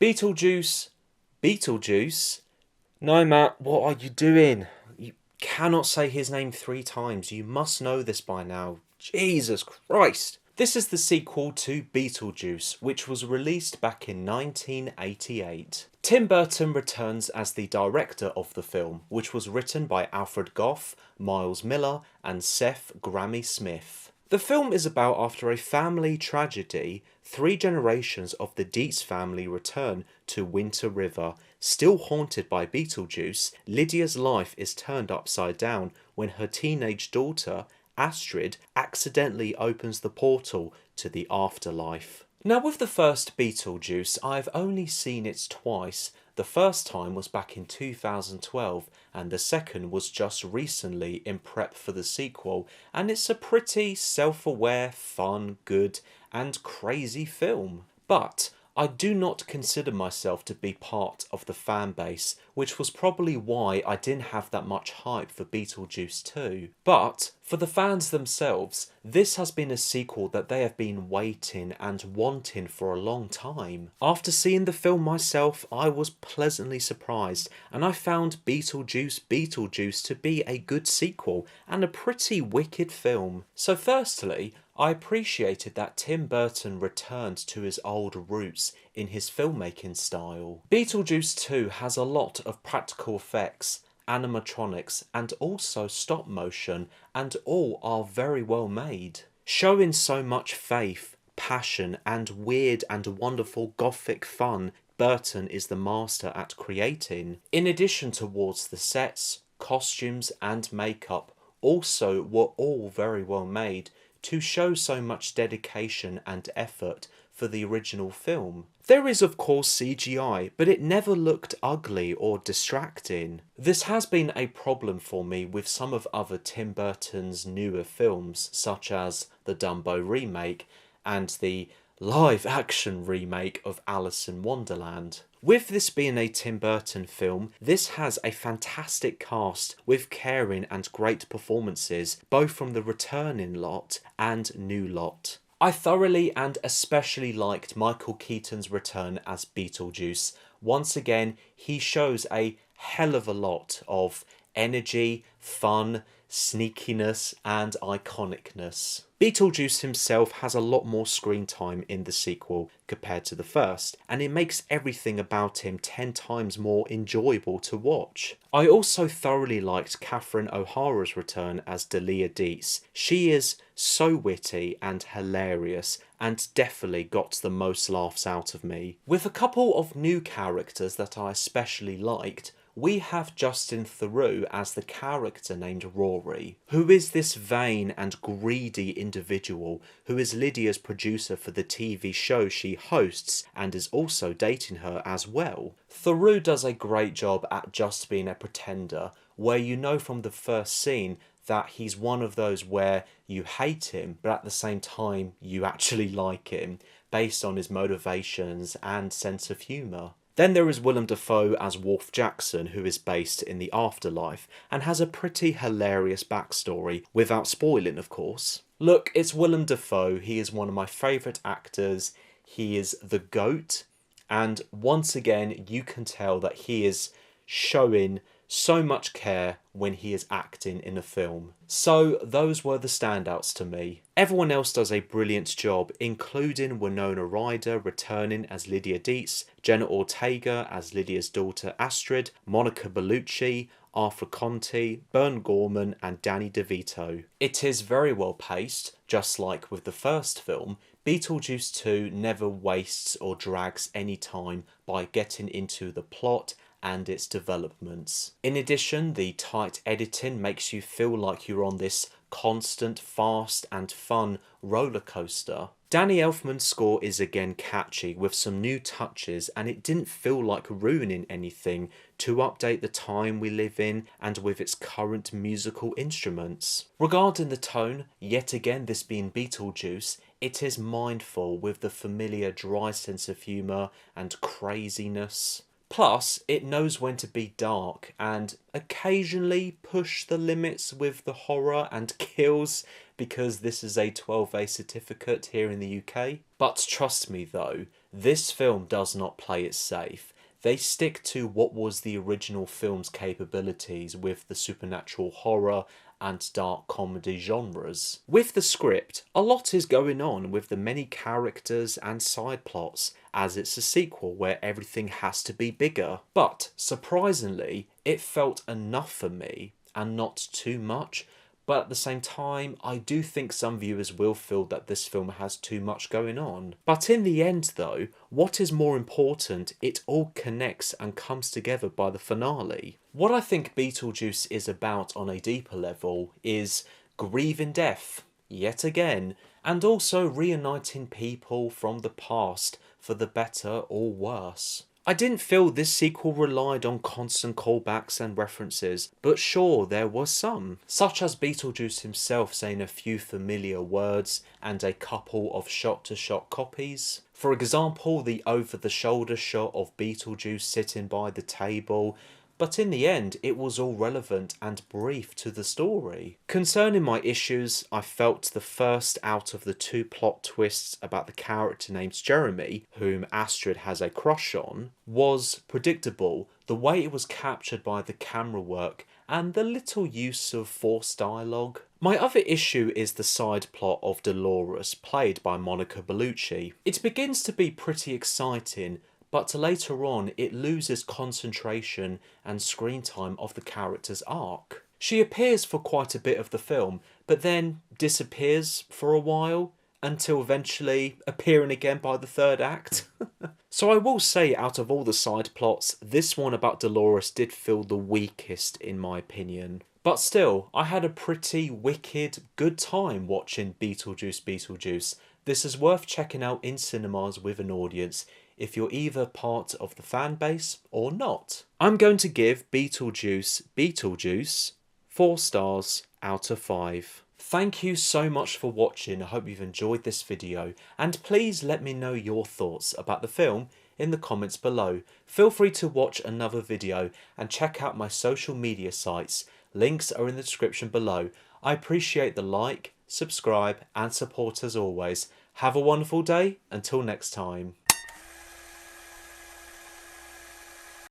Beetlejuice Beetlejuice? No, Matt, what are you doing? You cannot say his name 3 times. You must know this by now. Jesus Christ. This is the sequel to Beetlejuice, which was released back in 1988. Tim Burton returns as the director of the film, which was written by Alfred Gough, Miles Miller, and Seth Grammy-Smith. The film is about after a family tragedy, 3 generations of the Dietz family return to Winter River. Still haunted by Beetlejuice, Lydia's life is turned upside down when her teenage daughter, Astrid, accidentally opens the portal to the afterlife. Now, with the first Beetlejuice, I've only seen it twice. The first time was back in 2012, and the second was just recently in prep for the sequel, and it's a pretty self-aware, fun, good, and crazy film. But I do not consider myself to be part of the fan base, which was probably why I didn't have that much hype for Beetlejuice 2. But for the fans themselves, this has been a sequel that they have been waiting and wanting for a long time. After seeing the film myself, I was pleasantly surprised, and I found Beetlejuice Beetlejuice to be a good sequel and a pretty wicked film. So firstly, I appreciated that Tim Burton returned to his old roots in his filmmaking style. Beetlejuice 2 has a lot of practical effects, animatronics, and also stop motion, and all are very well made, showing so much faith, passion, and weird and wonderful gothic fun Burton is the master at creating. In addition towards the sets, costumes, and makeup also were all very well made, to show so much dedication and effort for the original film. There is of course CGI, but it never looked ugly or distracting. This has been a problem for me with some of other Tim Burton's newer films, such as the Dumbo remake and the live-action remake of Alice in Wonderland. With this being a Tim Burton film, this has a fantastic cast with caring and great performances, both from the returning lot and new lot. I thoroughly and especially liked Michael Keaton's return as Beetlejuice. Once again, he shows a hell of a lot of energy, fun, sneakiness, and iconicness. Beetlejuice himself has a lot more screen time in the sequel compared to the first, and it makes everything about him 10 times more enjoyable to watch. I also thoroughly liked Catherine O'Hara's return as Delia Dietz. She is so witty and hilarious, and definitely got the most laughs out of me. With a couple of new characters that I especially liked, we have Justin Theroux as the character named Rory, who is this vain and greedy individual who is Lydia's producer for the TV show she hosts and is also dating her as well. Theroux does a great job at just being a pretender, where you know from the first scene that he's one of those where you hate him, but at the same time you actually like him, based on his motivations and sense of humour. Then there is Willem Dafoe as Wolf Jackson, who is based in the afterlife and has a pretty hilarious backstory, without spoiling of course. Look, it's Willem Dafoe, he is one of my favourite actors, he is the GOAT, and once again you can tell that he is showing so much care when he is acting in a film. So those were the standouts to me. Everyone else does a brilliant job, including Winona Ryder returning as Lydia Dietz, Jenna Ortega as Lydia's daughter Astrid, Monica Bellucci, Arthur Conti, Bern Gorman, and Danny DeVito. It is very well paced, just like with the first film. Beetlejuice 2 never wastes or drags any time by getting into the plot and its developments. In addition, the tight editing makes you feel like you're on this constant, fast and fun roller coaster. Danny Elfman's score is again catchy with some new touches, and it didn't feel like ruining anything to update the time we live in and with its current musical instruments. Regarding the tone, yet again this being Beetlejuice, it is mindful with the familiar dry sense of humour and craziness. Plus, it knows when to be dark and occasionally push the limits with the horror and kills, because this is a 12A certificate here in the UK. But trust me though, this film does not play it safe. They stick to what was the original film's capabilities with the supernatural horror and dark comedy genres. With the script, a lot is going on with the many characters and side plots, as it's a sequel where everything has to be bigger. But surprisingly, it felt enough for me and not too much. But at the same time, I do think some viewers will feel that this film has too much going on. But in the end though, what is more important, it all connects and comes together by the finale. What I think Beetlejuice is about on a deeper level is grieving death, yet again, and also reuniting people from the past for the better or worse. I didn't feel this sequel relied on constant callbacks and references, but sure, there was some, such as Beetlejuice himself saying a few familiar words and a couple of shot-to-shot copies. For example, the over-the-shoulder shot of Beetlejuice sitting by the table, but in the end it was all relevant and brief to the story. Concerning my issues, I felt the first out of the two plot twists about the character named Jeremy, whom Astrid has a crush on, was predictable. The way it was captured by the camera work and the little use of forced dialogue. My other issue is the side plot of Dolores, played by Monica Bellucci. It begins to be pretty exciting, but later on it loses concentration and screen time of the character's arc. She appears for quite a bit of the film, but then disappears for a while, until eventually appearing again by the third act. So I will say, out of all the side plots, this one about Dolores did feel the weakest in my opinion. But still, I had a pretty wicked good time watching Beetlejuice Beetlejuice. This is worth checking out in cinemas with an audience if you're either part of the fan base or not. I'm going to give Beetlejuice Beetlejuice 4 stars out of 5. Thank you so much for watching. I hope you've enjoyed this video, and please let me know your thoughts about the film in the comments below. Feel free to watch another video and check out my social media sites. Links are in the description below. I appreciate the like, subscribe and support as always. Have a wonderful day. Until next time.